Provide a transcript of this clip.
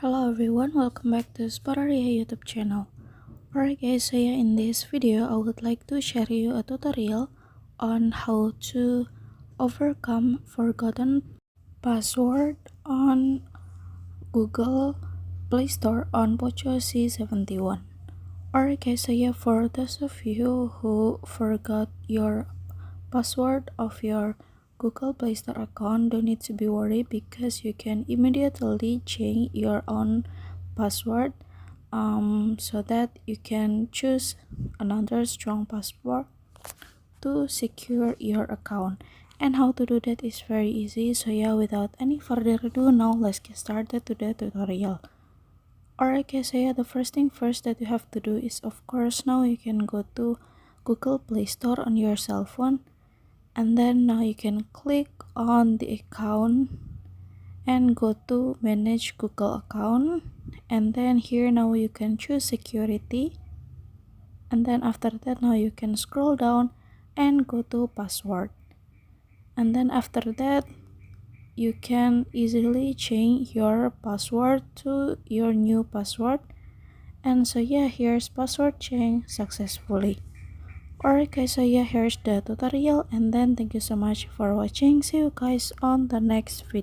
Hello everyone, welcome back to Sporaria YouTube channel. Alright guys, so yeah, in this video I would like to share you a tutorial on how to overcome forgotten password on Google Play Store on Poco C71. Alright guys, so yeah, for those of you who forgot your password of your Google Play Store account, don't need to be worried because you can immediately change your own password so that you can choose another strong password to secure your account. And how to do that is very easy. So yeah, without any further ado, now let's get started to the tutorial. Alright guys, so yeah, the first thing first that you have to do is, of course, now you can go to Google Play Store on your cell phone, and then now you can click on the account and go to manage Google account, and then here now you can choose security, and then after that now you can scroll down and go to password, and then after that you can easily change your password to your new password. And so yeah, here's password change successfully. Alright guys, so yeah, here's the tutorial, and then thank you so much for watching. See you guys on the next video.